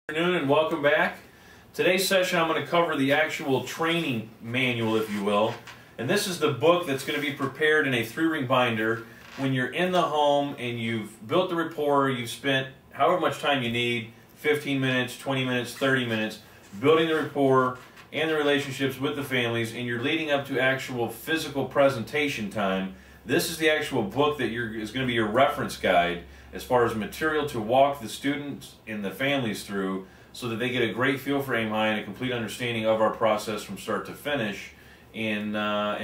Good afternoon and welcome back. Today's session I'm going to cover the actual training manual, if you will. And this is the book that's going to be prepared in a 3-ring binder when you're in the home and you've built the rapport, you've spent however much time you need, 15 minutes, 20 minutes, 30 minutes, building the rapport and the relationships with the families, and you're leading up to actual physical presentation time. This is the actual book that is going to be your reference guide as far as material to walk the students and the families through so that they get a great feel for Aim High and a complete understanding of our process from start to finish. And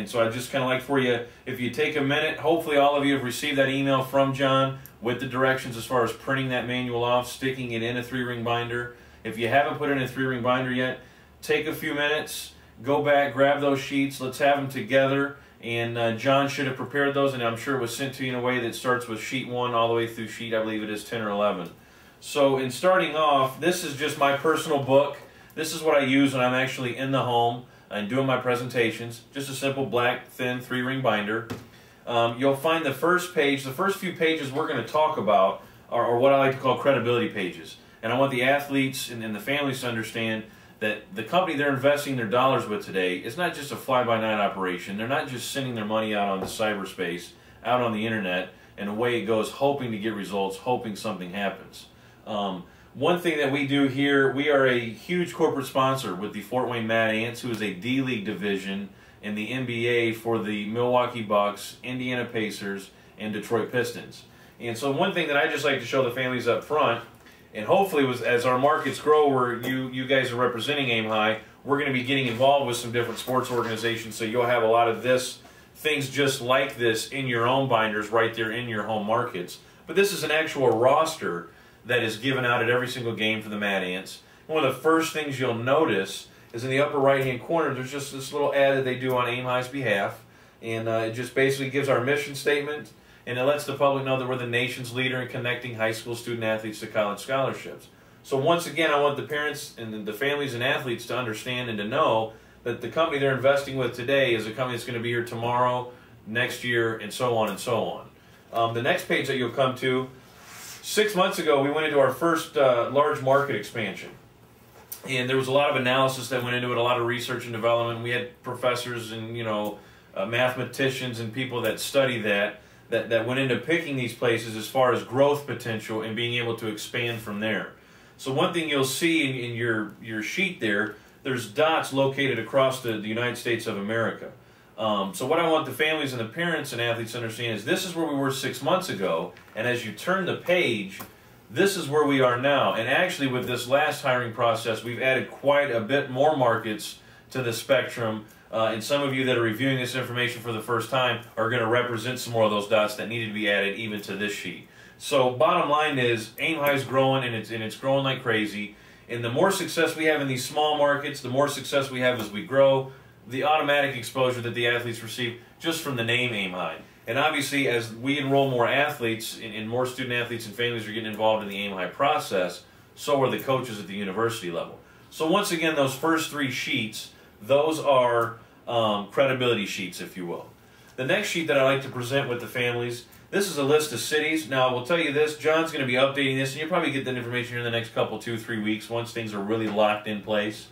so I just kind of like for you, if you take a minute, hopefully all of you have received that email from John with the directions as far as printing that manual off, sticking it in a 3-ring binder. If you haven't put it in a 3-ring binder yet, take a few minutes, go back, grab those sheets, let's have them together. And John should have prepared those, and I'm sure it was sent to you in a way that starts with sheet 1 all the way through sheet, I believe it is 10 or 11. So in starting off, this is just my personal book. This is what I use when I'm actually in the home and doing my presentations. Just a simple black, thin 3-ring binder. You'll find the first page, the first few pages we're going to talk about are what I like to call credibility pages. And I want the athletes and the families to understand that the company they're investing their dollars with today is not just a fly-by-night operation. They're not just sending their money out on the cyberspace, out on the internet, and away it goes, hoping to get results, hoping something happens. One thing that we do here, we are a huge corporate sponsor with the Fort Wayne Mad Ants, who is a D-League division in the NBA for the Milwaukee Bucks, Indiana Pacers, and Detroit Pistons. And so one thing that I just like to show the families up front, and hopefully as our markets grow where you guys are representing Aim High, we're going to be getting involved with some different sports organizations, so you'll have a lot of things just like this in your own binders right there in your home markets. But this is an actual roster that is given out at every single game for the Mad Ants. One of the first things you'll notice is in the upper right-hand corner, there's just this little ad that they do on Aim High's behalf, and it just basically gives our mission statement, and it lets the public know that we're the nation's leader in connecting high school student athletes to college scholarships. So once again, I want the parents and the families and athletes to understand and to know that the company they're investing with today is a company that's going to be here tomorrow, next year, and so on and so on. The next page that you'll come to, 6 months ago we went into our first large market expansion. And there was a lot of analysis that went into it, a lot of research and development. We had professors and mathematicians and people that study that went into picking these places as far as growth potential and being able to expand from there. So one thing you'll see in your sheet there's dots located across the United States of America. So what I want the families and the parents and athletes to understand is this is where we were 6 months ago, and as you turn the page, this is where we are now. And actually with this last hiring process, we've added quite a bit more markets to the spectrum. And some of you that are reviewing this information for the first time are going to represent some more of those dots that needed to be added even to this sheet. So bottom line is Aim High is growing, and it's growing like crazy. And the more success we have in these small markets, the more success we have as we grow, the automatic exposure that the athletes receive just from the name Aim High. And obviously as we enroll more athletes and more student athletes and families are getting involved in the Aim High process, so are the coaches at the university level. So once again, those first 3 sheets, those are credibility sheets, if you will. The next sheet that I like to present with the families, this is a list of cities. Now, I will tell you this, John's going to be updating this, and you'll probably get that information here in the next couple, 2-3 weeks, once things are really locked in place.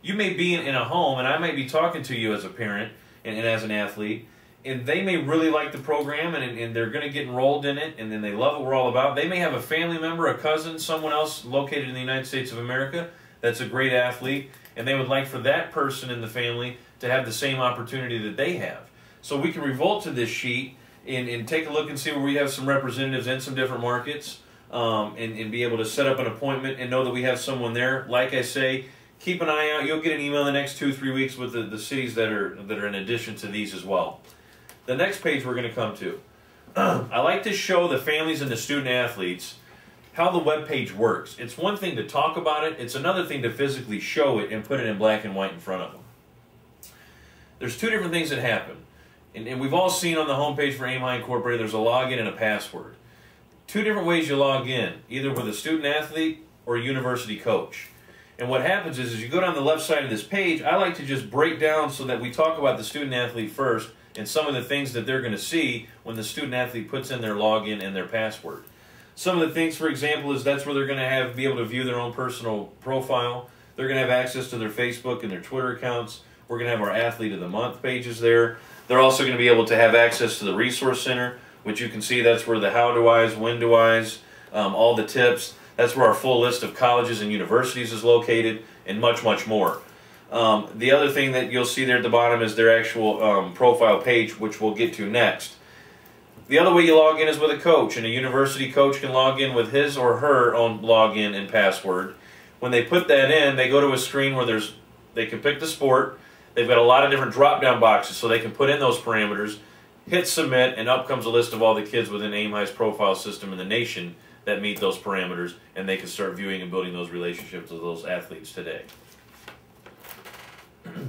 You may be in a home, and I may be talking to you as a parent and as an athlete, and they may really like the program, and they're going to get enrolled in it, and then they love what we're all about. They may have a family member, a cousin, someone else located in the United States of America that's a great athlete, and they would like for that person in the family to have the same opportunity that they have. So we can revolt to this sheet and take a look and see where we have some representatives in some different markets, and be able to set up an appointment and know that we have someone there. Like I say, keep an eye out. You'll get an email in the next 2-3 weeks with the cities that are in addition to these as well. The next page we're going to come to. I like to show the families and the student athletes how the web page works. It's one thing to talk about it. It's another thing to physically show it and put it in black and white in front of them. There's 2 different things that happen. And we've all seen on the homepage for Aim High Incorporated, there's a login and a password. 2 different ways you log in, either with a student athlete or a university coach. And what happens is as you go down the left side of this page, I like to just break down so that we talk about the student athlete first and some of the things that they're going to see when the student athlete puts in their login and their password. Some of the things, for example, is that's where they're going to be able to view their own personal profile. They're going to have access to their Facebook and their Twitter accounts. We're going to have our Athlete of the Month pages there. They're also going to be able to have access to the Resource Center, which you can see that's where the how do I's, when do I's, all the tips. That's where our full list of colleges and universities is located, and much, much more. The other thing that you'll see there at the bottom is their actual profile page, which we'll get to next. The other way you log in is with a coach, and a university coach can log in with his or her own login and password. When they put that in, they go to a screen where they can pick the sport. They've got a lot of different drop-down boxes, so they can put in those parameters, hit submit, and up comes a list of all the kids within Aim High's profile system in the nation that meet those parameters, and they can start viewing and building those relationships with those athletes today.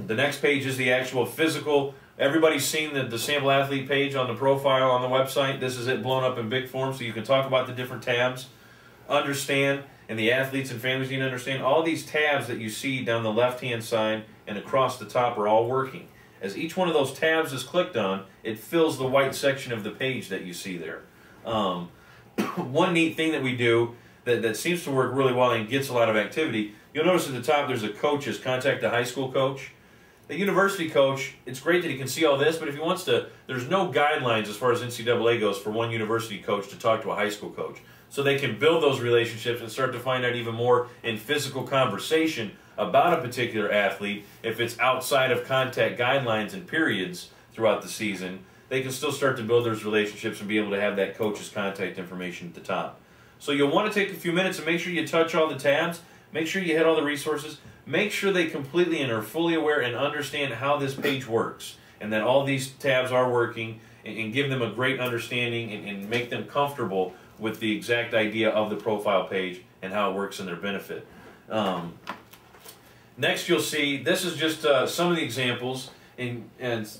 The next page is the actual physical. Everybody's seen the sample athlete page on the profile on the website. This is it blown up in big form, so you can talk about the different tabs, understand, and the athletes and families need to understand all these tabs that you see down the left-hand side and across the top are all working. As each one of those tabs is clicked on, it fills the white section of the page that you see there. One neat thing that we do that seems to work really well and gets a lot of activity, you'll notice at the top there's a coaches, contact a high school coach. The university coach, it's great that he can see all this, but if he wants to, there's no guidelines as far as NCAA goes for one university coach to talk to a high school coach. So they can build those relationships and start to find out even more in physical conversation about a particular athlete. If it's outside of contact guidelines and periods throughout the season, they can still start to build those relationships and be able to have that coach's contact information at the top. So you'll want to take a few minutes and make sure you touch all the tabs, make sure you hit all the resources, make sure they completely and are fully aware and understand how this page works and that all these tabs are working, and give them a great understanding and make them comfortable with the exact idea of the profile page and how it works in their benefit. Next you'll see, this is just some of the examples, and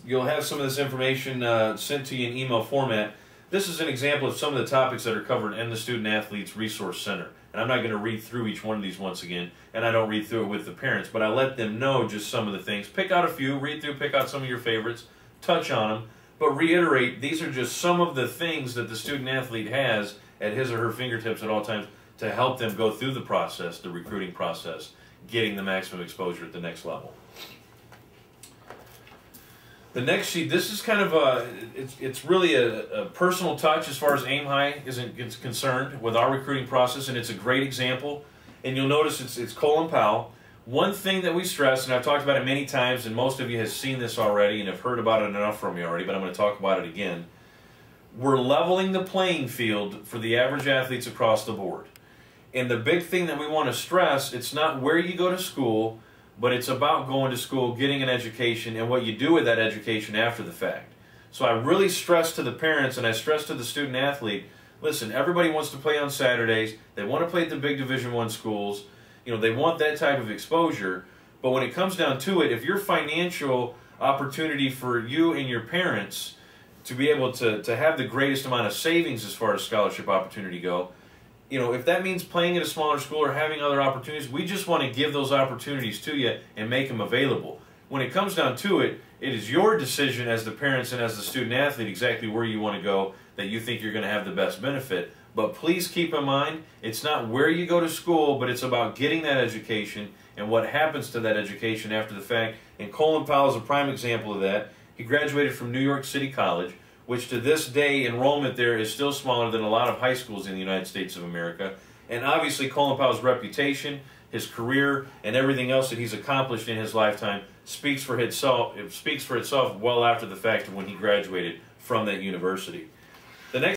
you'll have some of this information sent to you in email format. This is an example of some of the topics that are covered in the Student Athletes Resource Center. And I'm not going to read through each one of these once again, and I don't read through it with the parents, but I let them know just some of the things. Pick out a few, read through, pick out some of your favorites, touch on them, but reiterate, these are just some of the things that the student athlete has at his or her fingertips at all times to help them go through the process, the recruiting process, getting the maximum exposure at the next level. The next sheet, this is kind of it's really a personal touch as far as Aim High is concerned with our recruiting process, and it's a great example. And you'll notice it's Colin Powell. One thing that we stress, and I've talked about it many times, and most of you have seen this already and have heard about it enough from me already, but I'm going to talk about it again. We're leveling the playing field for the average athletes across the board. And the big thing that we want to stress, it's not where you go to school, but it's about going to school, getting an education, and what you do with that education after the fact. So I really stress to the parents, and I stress to the student athlete, listen, everybody wants to play on Saturdays. They want to play at the big Division I schools. You know, they want that type of exposure. But when it comes down to it, if your financial opportunity for you and your parents to be able to have the greatest amount of savings as far as scholarship opportunity go, you know, if that means playing at a smaller school or having other opportunities, we just want to give those opportunities to you and make them available. When it comes down to it, it is your decision as the parents and as the student athlete exactly where you want to go that you think you're going to have the best benefit. But please keep in mind, it's not where you go to school, but it's about getting that education and what happens to that education after the fact. And Colin Powell is a prime example of that. He graduated from New York City College, which to this day, enrollment there is still smaller than a lot of high schools in the United States of America. And obviously Colin Powell's reputation, his career, and everything else that he's accomplished in his lifetime speaks for itself. It speaks for itself well after the fact of when he graduated from that university. The next